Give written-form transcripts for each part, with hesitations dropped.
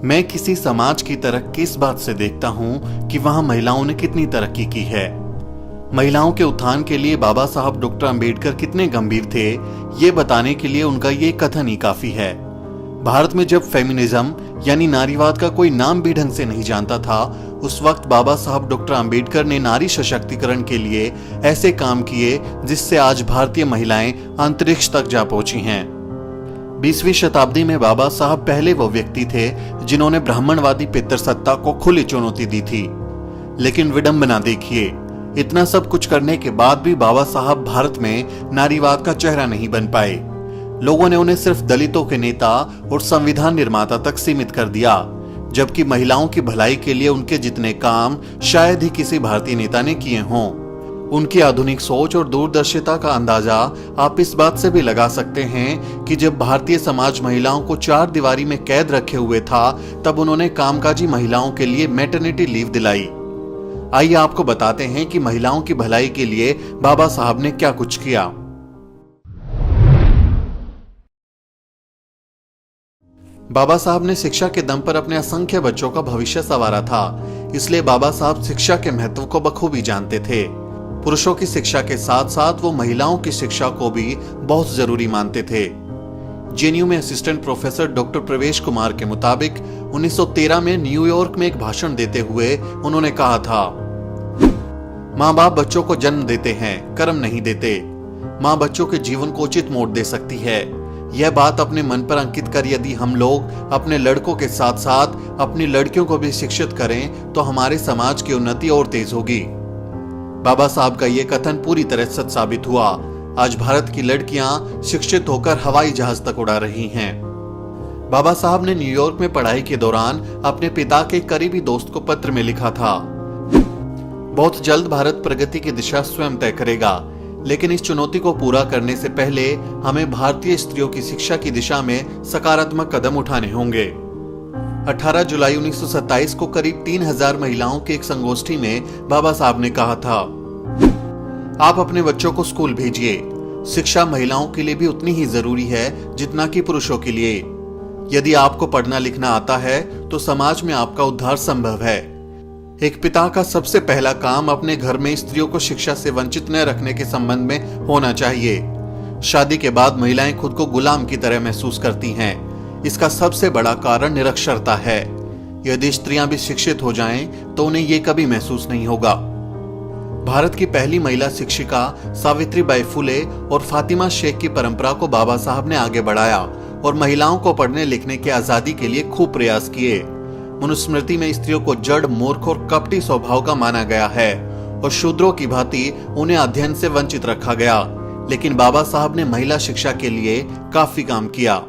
मैं किसी समाज की तरक्की इस बात से देखता हूं कि वहां महिलाओं ने कितनी तरक्की की है। महिलाओं के उत्थान के लिए बाबा साहब डॉक्टर अंबेडकर कितने गंभीर थे, ये बताने के लिए उनका ये कथन ही काफी है। भारत में जब फेमिनिज्म यानी नारीवाद का कोई नाम भी ढंग से नहीं जानता था, उस वक्त बाबा साहब डॉक्टर अंबेडकर ने नारी सशक्तिकरण के लिए ऐसे काम किए जिससे आज भारतीय महिलाएं अंतरिक्ष तक जा पहुंची हैं। 20वीं शताब्दी में बाबा साहब पहले वो व्यक्ति थे जिन्होंने ब्राह्मणवादी पितृसत्ता को खुली चुनौती दी थी। लेकिन विडंबना देखिए, इतना सब कुछ करने के बाद भी बाबा साहब भारत में नारीवाद का चेहरा नहीं बन पाए। लोगों ने उन्हें सिर्फ दलितों के नेता और संविधान निर्माता तक सीमित कर दिया, जबकि महिलाओं की भलाई के लिए उनके जितने काम शायद ही किसी भारतीय नेता ने किए हों। उनकी आधुनिक सोच और दूरदर्शिता का अंदाजा आप इस बात से भी लगा सकते हैं कि जब भारतीय समाज महिलाओं को चार दीवारी में कैद रखे हुए था, तब उन्होंने कामकाजी महिलाओं के लिए मैटरनिटी लीव दिलाई। आइए आपको बताते हैं कि महिलाओं की भलाई के लिए बाबा साहब ने क्या कुछ किया। बाबा साहब ने शिक्षा के दम पर अपने असंख्य बच्चों का भविष्य संवारा था, इसलिए बाबा साहब शिक्षा के महत्व को बखूबी जानते थे। पुरुषों की शिक्षा के साथ साथ वो महिलाओं की शिक्षा को भी बहुत जरूरी मानते थे। जेएनयू में असिस्टेंट प्रोफेसर डॉक्टर प्रवेश कुमार के मुताबिक 1913 में न्यूयॉर्क में एक भाषण देते हुए उन्होंने कहा था, माँ बाप बच्चों को जन्म देते हैं, कर्म नहीं देते। माँ बच्चों के जीवन को उचित मोड़ दे सकती है। यह बात अपने मन पर अंकित कर यदि हम लोग अपने लड़कों के साथ साथ अपनी लड़कियों को भी शिक्षित करें तो हमारे समाज की उन्नति और तेज होगी। बाबा साहब का यह कथन पूरी तरह सच साबित हुआ। आज भारत की लड़कियां शिक्षित होकर हवाई जहाज तक उड़ा रही हैं। बाबा साहब ने न्यूयॉर्क में पढ़ाई के दौरान अपने पिता के करीबी दोस्त को पत्र में लिखा था, बहुत जल्द भारत प्रगति की दिशा स्वयं तय करेगा, लेकिन इस चुनौती को पूरा करने से पहले हमें भारतीय स्त्रियों की शिक्षा की दिशा में सकारात्मक कदम उठाने होंगे। 18 जुलाई 1927 को करीब 3000 महिलाओं की एक संगोष्ठी में बाबा साहब ने कहा था, आप अपने बच्चों को स्कूल भेजिए। शिक्षा महिलाओं के लिए भी उतनी ही जरूरी है जितना कि पुरुषों के लिए। यदि आपको पढ़ना लिखना आता है तो समाज में आपका उद्धार संभव है। एक पिता का सबसे पहला काम अपने घर में स्त्रियों को शिक्षा से वंचित न रखने के संबंध में होना चाहिए। शादी के बाद महिलाएं खुद को गुलाम की तरह महसूस करती हैं। इसका सबसे बड़ा कारण निरक्षरता है। यदि स्त्रियां भी शिक्षित हो जाएं तो उन्हें यह कभी महसूस नहीं होगा। भारत की पहली महिला शिक्षिका सावित्रीबाई फुले और फातिमा शेख की परंपरा को बाबा साहब ने आगे बढ़ाया और महिलाओं को पढ़ने लिखने की आजादी के लिए खूब प्रयास किए। मनुस्मृति में स्त्रियों को जड़, मूर्ख और कपटी स्वभाव का माना गया है और शूद्रों की भांति उन्हें अध्ययन से वंचित रखा गया। लेकिन बाबा साहब ने महिला शिक्षा के लिए काफी काम किया।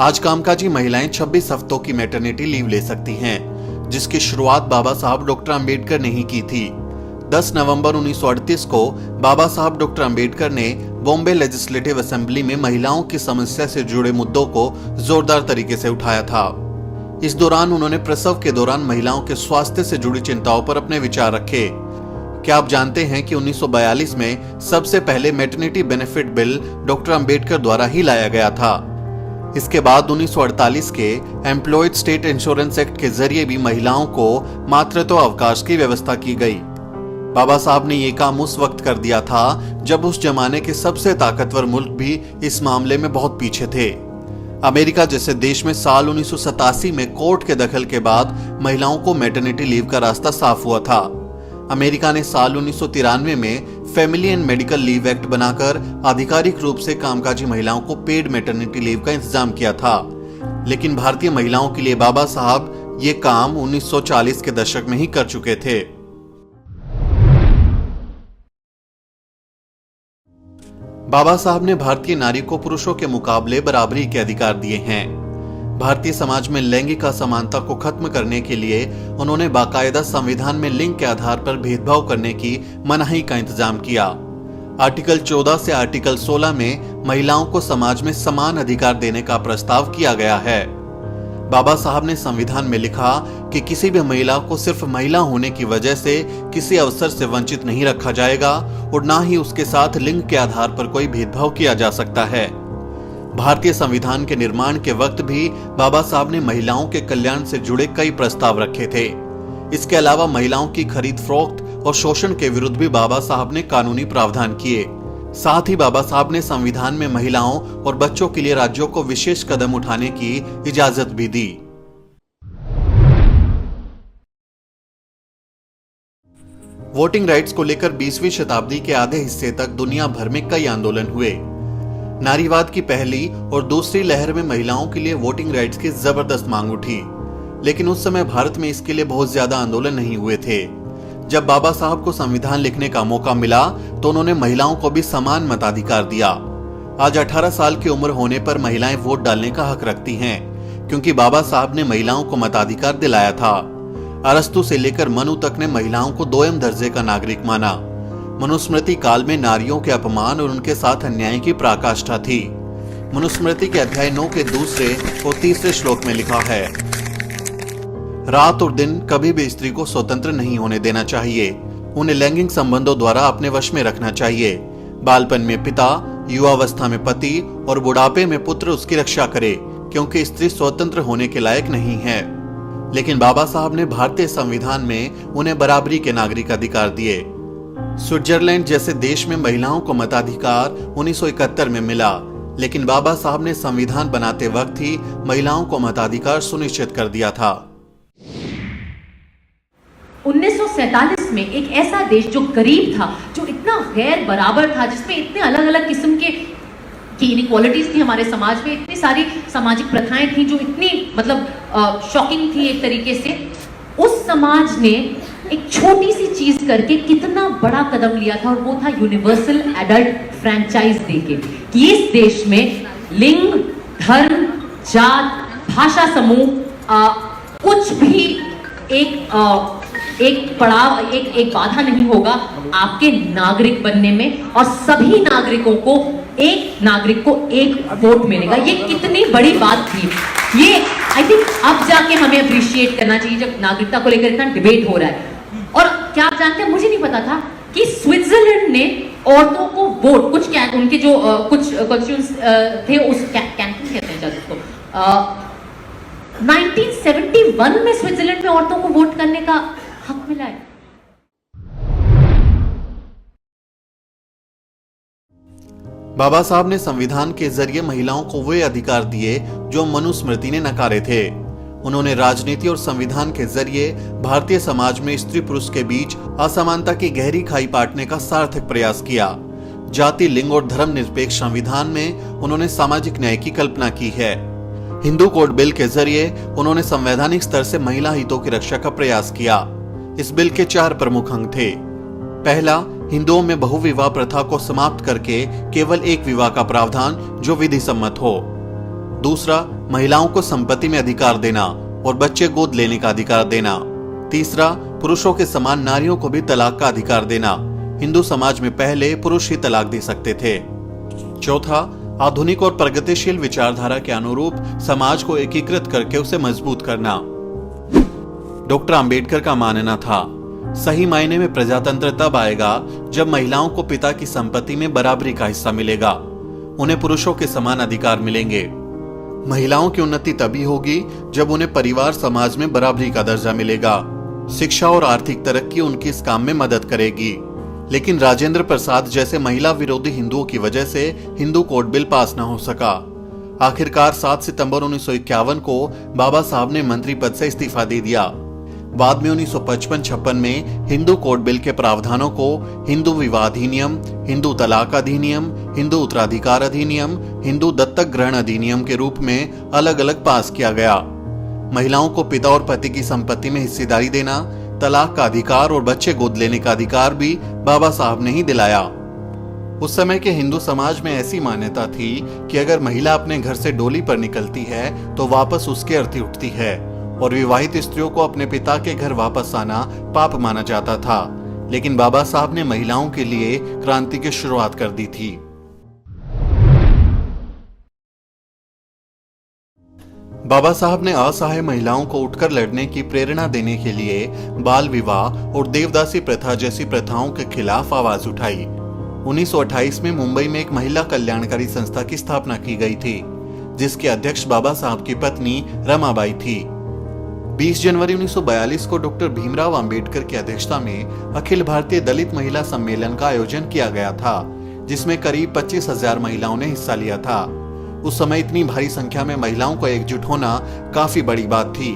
आज कामकाजी महिलाएं 26 हफ्तों की मैटरनिटी लीव ले सकती हैं, जिसकी शुरुआत बाबा साहब डॉक्टर अंबेडकर ने ही की थी। 10 नवंबर 1938 को बाबा साहब डॉक्टर अंबेडकर ने बॉम्बे लेजिस्लेटिव असेंबली में महिलाओं की समस्या से जुड़े मुद्दों को जोरदार तरीके से उठाया था। इस दौरान उन्होंने प्रसव के दौरान महिलाओं के स्वास्थ्य से जुड़ी चिंताओं पर अपने विचार रखे। क्या आप जानते हैं कि 1942 में सबसे पहले maternity benefit bill doctor Ambedkar द्वारा ही लाया गया था। इसके बाद 1948 के एम्प्लॉयड स्टेट इंश्योरेंस एक्ट के जरिए भी महिलाओं को मातृत्व अवकाश की व्यवस्था की गई। बाबा साहब ने यह काम उस वक्त कर दिया था जब उस जमाने के सबसे ताकतवर मुल्क भी इस मामले में बहुत पीछे थे। अमेरिका जैसे देश में साल 1987 में कोर्ट के दखल के बाद महिलाओं को मैटरनिटी लीव का रास्ता साफ हुआ था। अमेरिका ने साल 1993 में family and medical leave act बनाकर आधिकारिक रूप से कामकाजी महिलाओं को पेड मैटरनिटी लीव का इंतजाम किया था। लेकिन भारतीय महिलाओं के लिए बाबा साहब ये काम 1940 के दशक में ही कर चुके थे। बाबा साहब ने भारतीय नारी को पुरुषों के मुकाबले बराबरी के अधिकार दिए हैं। भारतीय समाज में लैंगिक असमानता को खत्म करने के लिए उन्होंने बाकायदा संविधान में लिंग के आधार पर भेदभाव करने की मनाही का इंतजाम किया। आर्टिकल 14 से आर्टिकल 16 में महिलाओं को समाज में समान अधिकार देने का प्रस्ताव किया गया है। बाबा साहब ने संविधान में लिखा कि किसी भी महिला को सिर्फ महिला होने की वजह से किसी अवसर से वंचित नहीं रखा जाएगा और ना ही उसके साथ लिंग के आधार पर कोई भेदभाव किया जा सकता है। भारतीय संविधान के निर्माण के वक्त भी बाबा साहब ने महिलाओं के कल्याण से जुड़े कई प्रस्ताव रखे थे। इसके अलावा महिलाओं की खरीद फरोख्त और शोषण के विरुद्ध भी बाबा साहब ने कानूनी प्रावधान किए। साथ ही बाबा साहब ने संविधान में महिलाओं और बच्चों के लिए राज्यों को विशेष कदम उठाने की इजाजत भी दी। वोटिंग राइट्स को लेकर 20वीं शताब्दी के आधे हिस्से तक दुनिया भर में कई आंदोलन हुए। नारीवाद की पहली और दूसरी लहर में महिलाओं के लिए वोटिंग राइट्स की जबरदस्त मांग उठी, लेकिन उस समय भारत में इसके लिए बहुत ज्यादा आंदोलन नहीं हुए थे। जब बाबा साहब को संविधान लिखने का मौका मिला तो उन्होंने महिलाओं को भी समान मताधिकार दिया। आज 18 साल की उम्र होने पर महिलाएं वोट डालने का हक रखती हैं, क्योंकि बाबा साहब ने महिलाओं को मताधिकार दिलाया था। अरस्तु से लेकर मनु तक ने महिलाओं को दोयम दर्जे का नागरिक माना। मनुस्मृति काल में नारियों के अपमान और उनके साथ अन्याय की पराकाष्ठा थी। मनुस्मृति के अध्याय 9 के दूसरे और तीसरे श्लोक में लिखा है, रात और दिन कभी भी स्त्री को स्वतंत्र नहीं होने देना चाहिए। उन्हें लैंगिक संबंधों द्वारा अपने वश में रखना चाहिए। बालपन में पिता, युवावस्था में पति और बुढ़ापे में पुत्र उसकी रक्षा करे, क्योंकि स्त्री स्वतंत्र होने के लायक नहीं है। लेकिन बाबा साहब ने भारतीय संविधान में उन्हें बराबरी के नागरिक अधिकार दिए। स्विट्जरलैंड जैसे देश में महिलाओं को मताधिकार 1971 में मिला, लेकिन बाबा साहब ने संविधान बनाते वक्त ही महिलाओं को मताधिकार सुनिश्चित कर दिया था। 1947 में एक ऐसा देश जो गरीब था, जो इतना गैर बराबर था, जिसमें इतने अलग अलग किस्म की इनइक्वालिटीज थी हमारे समाज में, इतनी सारी सामाजिक प्रथाएं थी जो इतनी शॉकिंग थी एक तरीके से, उस समाज ने एक छोटी सी चीज करके कितना बड़ा कदम लिया था, और वो था यूनिवर्सल एडल्ट फ्रैंचाइज देके कि इस देश में लिंग, धर्म, जात, भाषा समूह कुछ भी एक पड़ाव, एक बाधा नहीं होगा आपके नागरिक बनने में, और सभी नागरिकों को एक नागरिक को एक वोट मिलेगा। ये कितनी बड़ी बात थी, ये आई थिंक अब जाके हमें अप्रिशिएट करना चाहिए जब नागरिकता को लेकर इतना डिबेट हो रहा है। और क्या आप जानते हैं, मुझे नहीं पता था कि स्विट्जरलैंड ने औरतों को वोट, कुछ उनके जो कुछ कॉन्स्टिट्यूएंट्स थे, उस कैंटन कहते हैं शायद उसको, 1971 में स्विट्जरलैंड में औरतों को वोट करने का हक मिला है। बाबा साहब ने संविधान के जरिए महिलाओं को वे अधिकार दिए जो मनुस्मृति ने नकारे थे। उन्होंने राजनीति और संविधान के जरिए भारतीय समाज में स्त्री पुरुष के बीच असमानता की गहरी खाई पाटने का सार्थक प्रयास किया। जाति, लिंग और धर्म निरपेक्ष संविधान में उन्होंने सामाजिक न्याय की कल्पना की है। हिंदू कोड बिल के जरिए उन्होंने संवैधानिक स्तर से महिला हितों की रक्षा का प्रयास किया। इस बिल के 4 प्रमुख अंग थे। पहला, हिंदुओं में बहुविवाह प्रथा को समाप्त करके केवल एक विवाह का प्रावधान जो विधि सम्मत हो। दूसरा, महिलाओं को संपत्ति में अधिकार देना और बच्चे गोद लेने का अधिकार देना। तीसरा, पुरुषों के समान नारियों को भी तलाक का अधिकार देना। हिंदू समाज में पहले पुरुष ही तलाक दे सकते थे। चौथा, आधुनिक और प्रगतिशील विचारधारा के अनुरूप समाज को एकीकृत करके उसे मजबूत करना। डॉक्टर अंबेडकर का मानना था, सही मायने में प्रजातंत्र तब आएगा जब महिलाओं को पिता की संपत्ति में बराबरी का हिस्सा मिलेगा, उन्हें पुरुषों के समान अधिकार मिलेंगे। महिलाओं की उन्नति तभी होगी जब उन्हें परिवार समाज में बराबरी का दर्जा मिलेगा। शिक्षा और आर्थिक तरक्की उनकी इस काम में मदद करेगी। लेकिन राजेंद्र प्रसाद जैसे महिला विरोधी हिंदुओं की वजह से हिंदू कोड बिल पास न हो सका। आखिरकार 7 सितंबर 1951 को बाबा साहब ने मंत्री पद से इस्तीफा दे दिया। बाद में 1955-56 में हिंदू कोड बिल के प्रावधानों को हिंदू विवाह अधिनियम, हिंदू तलाक अधिनियम, हिंदू उत्तराधिकार अधिनियम, हिंदू दत्तक ग्रहण अधिनियम के रूप में अलग अलग पास किया गया। महिलाओं को पिता और पति की संपत्ति में हिस्सेदारी देना, तलाक का अधिकार और बच्चे गोद लेने का अधिकार भी बाबा साहब ने ही दिलाया। उस समय के हिंदू समाज में ऐसी मान्यता थी कि अगर महिला अपने घर से डोली पर निकलती है तो वापस उसके अर्थी उठती है, और विवाहित स्त्रियों को अपने पिता के घर वापस आना पाप माना जाता था। लेकिन बाबा साहब ने महिलाओं के लिए क्रांति की शुरुआत कर दी थी। बाबा साहब ने असहाय महिलाओं को उठकर लड़ने की प्रेरणा देने के लिए बाल विवाह और देवदासी प्रथा जैसी प्रथाओं के खिलाफ आवाज उठाई। 1928 में मुंबई में एक महिला कल्याणकारी संस्था की स्थापना की गई थी, जिसके अध्यक्ष बाबा साहब की पत्नी रमाबाई थी। 20 जनवरी 1942 को डॉक्टर भीमराव अंबेडकर की अध्यक्षता में अखिल भारतीय दलित महिला सम्मेलन का आयोजन किया गया था, जिसमें करीब 25,000 महिलाओं ने हिस्सा लिया था। उस समय इतनी भारी संख्या में महिलाओं को एकजुट होना काफी बड़ी बात थी।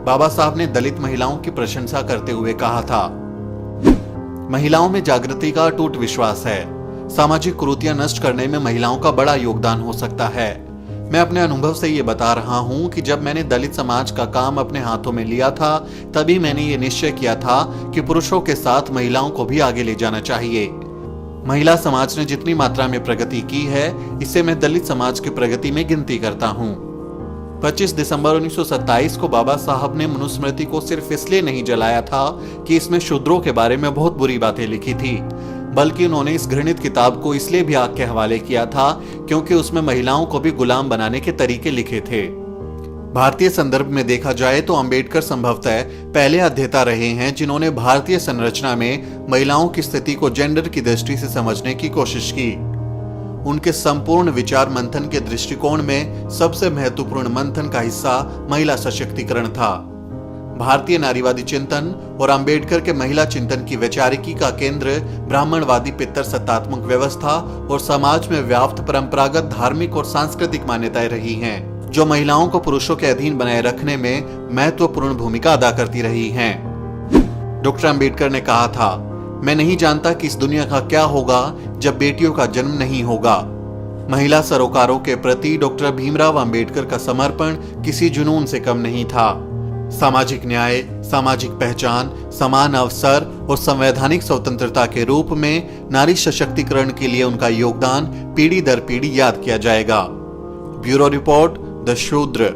बाबा साहब ने दलित महिलाओं की प्रशंसा करते हुए कहा था, महिलाओं में जागृति का अटूट विश्वास है। सामाजिक कुरीतियां नष्ट करने में महिलाओं का बड़ा योगदान हो सकता है। मैं अपने अनुभव से ये बता रहा हूँ कि जब मैंने दलित समाज का काम अपने हाथों में लिया था, तभी मैंने ये निश्चय किया था कि पुरुषों के साथ महिलाओं को भी आगे ले जाना चाहिए। महिला समाज ने जितनी मात्रा में प्रगति की है, इसे मैं दलित समाज की प्रगति में गिनती करता हूँ। 25 दिसंबर 1927 को बाबा साहब ने मनुस्मृति को सिर्फ इसलिए नहीं जलाया था कि इसमें शूद्रों के बारे में बहुत बुरी बातें लिखी थी, बल्कि उन्होंने इस घृणित किताब को इसलिए भी आग के हवाले किया था क्योंकि उसमें महिलाओं को भी गुलाम बनाने के तरीके लिखे थे। भारतीय संदर्भ में देखा जाए तो अंबेडकर संभवतः पहले अध्येता रहे हैं जिन्होंने भारतीय संरचना में महिलाओं की स्थिति को जेंडर की दृष्टि से समझने की कोशिश की। उनके संपूर्ण विचार मंथन के दृष्टिकोण में सबसे महत्वपूर्ण मंथन का हिस्सा महिला सशक्तिकरण था। भारतीय नारीवादी चिंतन और अंबेडकर के महिला चिंतन की वैचारिकी का केंद्र ब्राह्मणवादी पितर सत्तात्मक व्यवस्था और समाज में व्याप्त परंपरागत धार्मिक और सांस्कृतिक मान्यताएं रही हैं, जो महिलाओं को पुरुषों के अधीन बनाए रखने में महत्वपूर्ण भूमिका अदा करती रही हैं। डॉक्टर अंबेडकर ने कहा था, मैं नहीं जानता कि इस दुनिया का क्या होगा जब बेटियों का जन्म नहीं होगा। महिला सरोकारों के प्रति डॉक्टर भीमराव अंबेडकर का समर्पण किसी जुनून से कम नहीं था। सामाजिक न्याय, सामाजिक पहचान, समान अवसर और संवैधानिक स्वतंत्रता के रूप में नारी सशक्तिकरण के लिए उनका योगदान पीढ़ी दर पीढ़ी याद किया जाएगा। ब्यूरो रिपोर्ट, द शूद्र।